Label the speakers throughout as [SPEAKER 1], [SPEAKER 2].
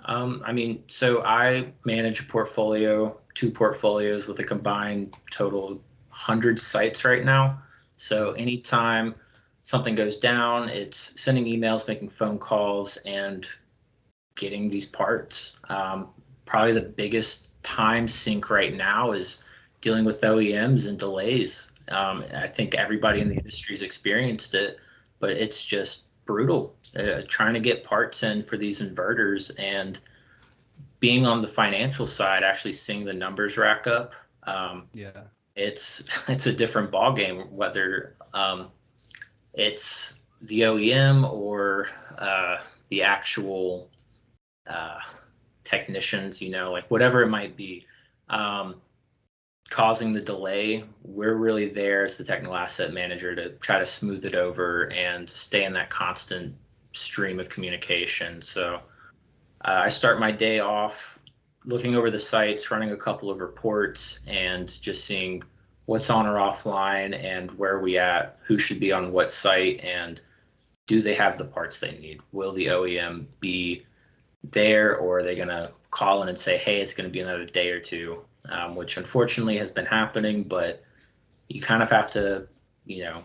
[SPEAKER 1] I mean, so I manage a portfolio, two portfolios with a combined total of 100 sites right now. So anytime something goes down, it's sending emails, making phone calls, and getting these parts. Probably the biggest time sink right now is dealing with OEMs and delays. I think everybody in the industry has experienced it, but it's just brutal trying to get parts in for these inverters and being on the financial side, actually seeing the numbers rack up.
[SPEAKER 2] Yeah.
[SPEAKER 1] It's a different ball game, whether it's the OEM or the actual uh, technicians, like whatever it might be, um, causing the delay. We're really there as the technical asset manager to try to smooth it over and stay in that constant stream of communication. So I start my day off looking over the sites, running a couple of reports, and just seeing what's on or offline and where we at, who should be on what site, and do they have the parts they need? Will the OEM be there, or are they going to call in and say, hey, it's going to be another day or two, which unfortunately has been happening, but you kind of have to,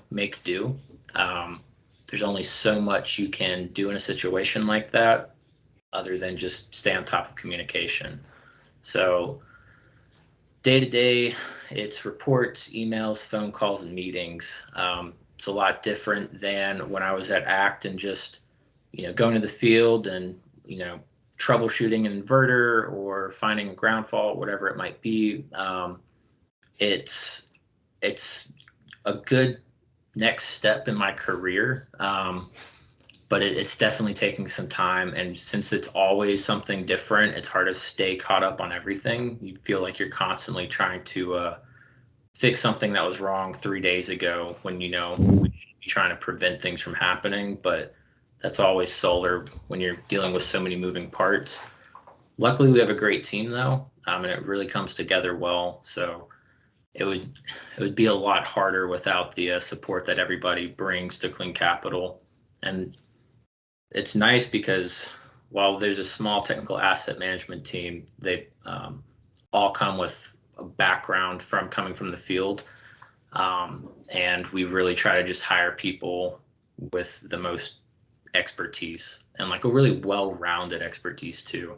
[SPEAKER 1] make do. There's only so much you can do in a situation like that other than just stay on top of communication. So day to day, it's reports, emails, phone calls, and meetings. It's a lot different than when I was at ACT and just, going to the field and, troubleshooting an inverter or finding a ground fault, whatever it might be. It's a good next step in my career. But it's definitely taking some time. And since it's always something different, it's hard to stay caught up on everything. You feel like you're constantly trying to fix something that was wrong 3 days ago when we should be trying to prevent things from happening. But that's always solar when you're dealing with so many moving parts. Luckily, we have a great team though, and it really comes together well. So it would be a lot harder without the support that everybody brings to Clean Capital. And it's nice because while there's a small technical asset management team, they all come with a background from coming from the field. And we really try to just hire people with the most expertise and like a really well-rounded expertise too.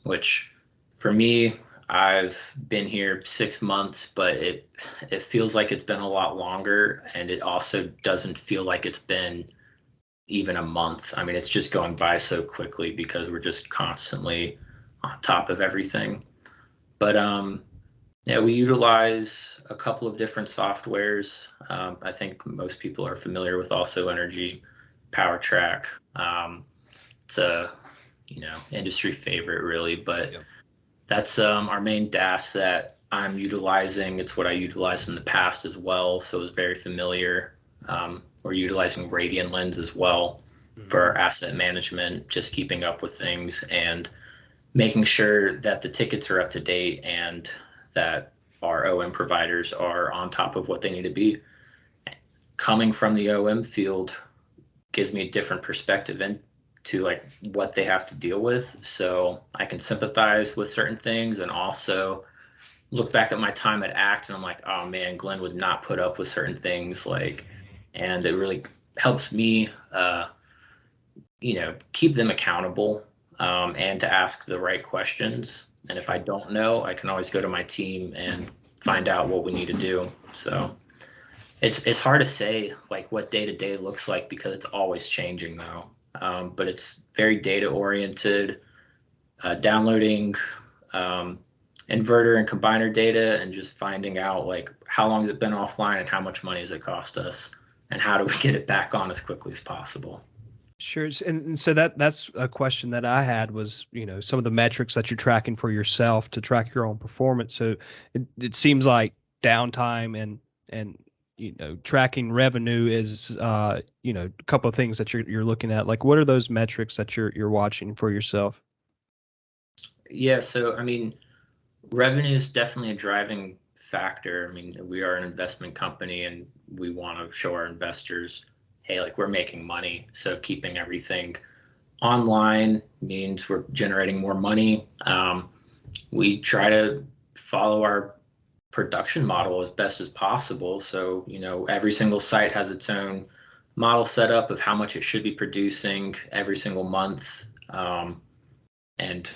[SPEAKER 1] Which for me, I've been here 6 months, but it feels like it's been a lot longer, and it also doesn't feel like it's been even a month. I mean, it's just going by so quickly because we're just constantly on top of everything. But yeah, we utilize a couple of different softwares. I think most people are familiar with AlsoEnergy, PowerTrack. It's a industry favorite really, but
[SPEAKER 2] Yep.
[SPEAKER 1] that's our main DAS that I'm utilizing. It's what I utilized in the past as well, so it's very familiar. We're utilizing Radian Lens as well for our asset management, just keeping up with things and making sure that the tickets are up to date and that our OM providers are on top of what they need to be. Coming from the OM field gives me a different perspective into like what they have to deal with, so I can sympathize with certain things and also look back at my time at ACT and I'm like, oh man, Glenn would not put up with certain things, and it really helps me keep them accountable, and to ask the right questions. And if I don't know, I can always go to my team and find out what we need to do. So it's hard to say like what day to day looks like because it's always changing though. But it's very data oriented, downloading inverter and combiner data and just finding out like how long has it been offline and how much money has it cost us and how do we get it back on as quickly as possible.
[SPEAKER 2] Sure. And so that's a question that I had was, some of the metrics that you're tracking for yourself to track your own performance. So it seems like downtime and tracking revenue is a couple of things that you're looking at. Like what are those metrics that you're watching for yourself?
[SPEAKER 1] Yeah, so I mean, revenue is definitely a driving factor. I mean, we are an investment company and we want to show our investors, hey, like we're making money. So keeping everything online means we're generating more money. We try to follow our production model as best as possible. So, every single site has its own model set up of how much it should be producing every single month. And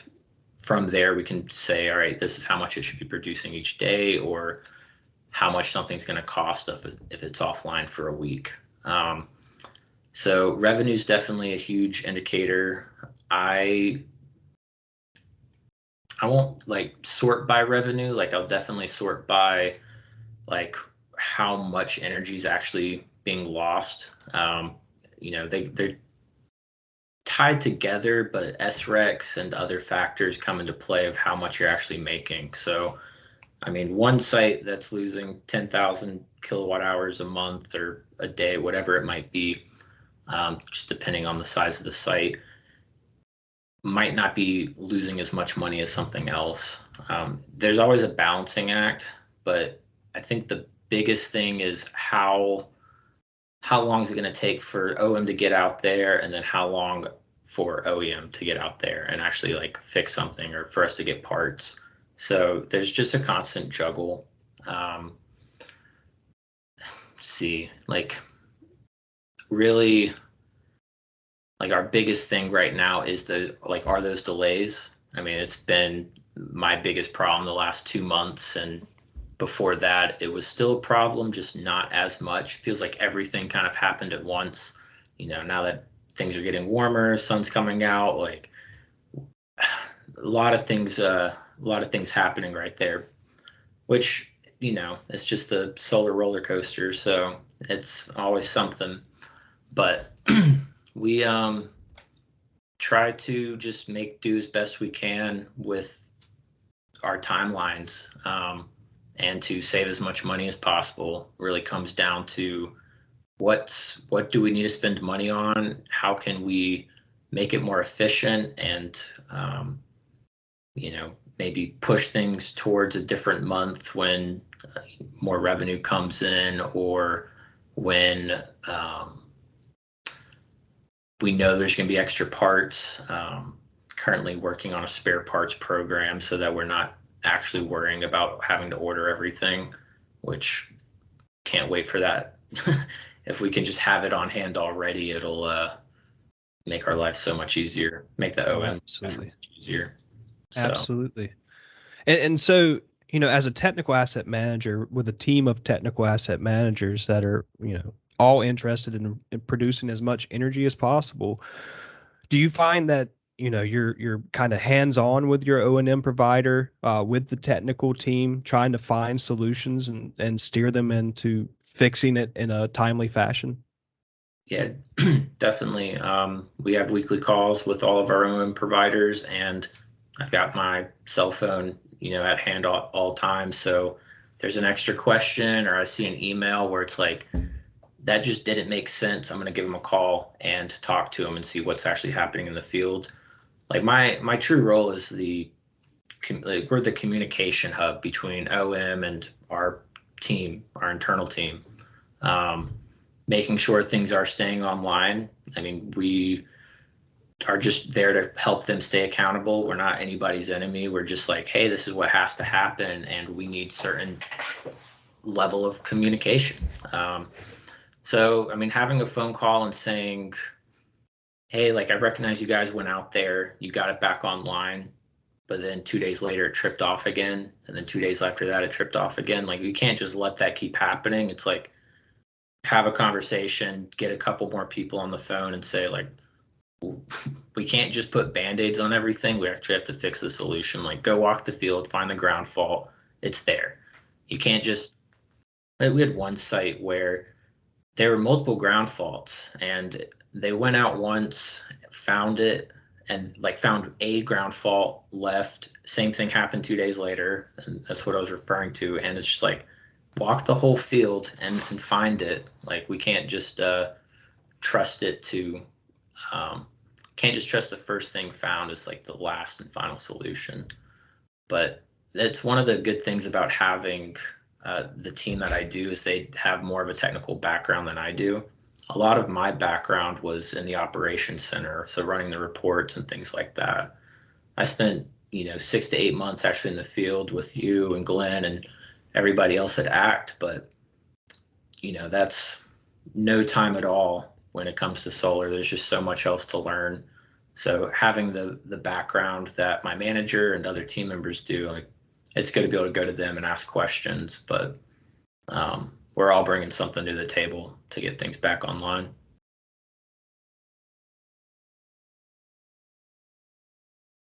[SPEAKER 1] from there, we can say, all right, this is how much it should be producing each day, or how much something's going to cost if it's offline for a week. So revenue is definitely a huge indicator. I won't like sort by revenue. Like I'll definitely sort by like how much energy is actually being lost. They're tied together, but SREX and other factors come into play of how much you're actually making. So, I mean, one site that's losing 10,000 kilowatt hours a month or a day, whatever it might be, just depending on the size of the site, might not be losing as much money as something else. There's always a balancing act, but I think the biggest thing is how long is it going to take for OM to get out there, and then how long for OEM to get out there and actually like fix something, or for us to get parts. So there's just a constant juggle. See, like really, like our biggest thing right now is are those delays. I mean, it's been my biggest problem the last 2 months, and before that it was still a problem, just not as much. It feels like everything kind of happened at once. Now that things are getting warmer, sun's coming out, like a lot of things happening right there, which it's just the solar roller coaster, so it's always something. But we try to just make do as best we can with our timelines, and to save as much money as possible. Really comes down to what do we need to spend money on? How can we make it more efficient, and maybe push things towards a different month when more revenue comes in, or when we know there's going to be extra parts. Currently working on a spare parts program so that we're not actually worrying about having to order everything, which can't wait for that. If we can just have it on hand already, it'll make our life so much easier, make the OM
[SPEAKER 2] absolutely
[SPEAKER 1] easier. So.
[SPEAKER 2] Absolutely. And so, as a technical asset manager with a team of technical asset managers that are, all interested in producing as much energy as possible, do you find that, you're kind of hands-on with your O&M provider, with the technical team, trying to find solutions and steer them into fixing it in a timely fashion?
[SPEAKER 1] Yeah, definitely. We have weekly calls with all of our O&M providers, and I've got my cell phone, at hand all times. So if there's an extra question, or I see an email where it's like, that just didn't make sense, I'm going to give them a call and talk to them and see what's actually happening in the field. Like my true role is we're the communication hub between OM and our team, our internal team, making sure things are staying online. I mean, we are just there to help them stay accountable. We're not anybody's enemy. We're just like, hey, this is what has to happen, and we need certain level of communication. So, I mean, having a phone call and saying, hey, like, I recognize you guys went out there, you got it back online, but then 2 days later it tripped off again, and then 2 days after that it tripped off again. Like, you can't just let that keep happening. It's like, have a conversation, get a couple more people on the phone and say, like, we can't just put band-aids on everything. We actually have to fix the solution. Like, go walk the field, find the ground fault. It's there. You can't just, we had one site where there were multiple ground faults, and they went out once, found it, and like found a ground fault, left. Same thing happened 2 days later, and that's what I was referring to. And it's just like, walk the whole field and find it. Like, we can't just trust it to, can't just trust the first thing found as like the last and final solution. But that's one of the good things about having the team that I do, is they have more of a technical background than I do. a lot of my background was in the operations center, so running the reports and things like that. I spent, 6 to 8 months actually in the field with you and Glenn and everybody else at ACT, but that's no time at all when it comes to solar. There's just so much else to learn. So having the background that my manager and other team members do, like, it's good to be able to go to them and ask questions, but we're all bringing something to the table to get things back online.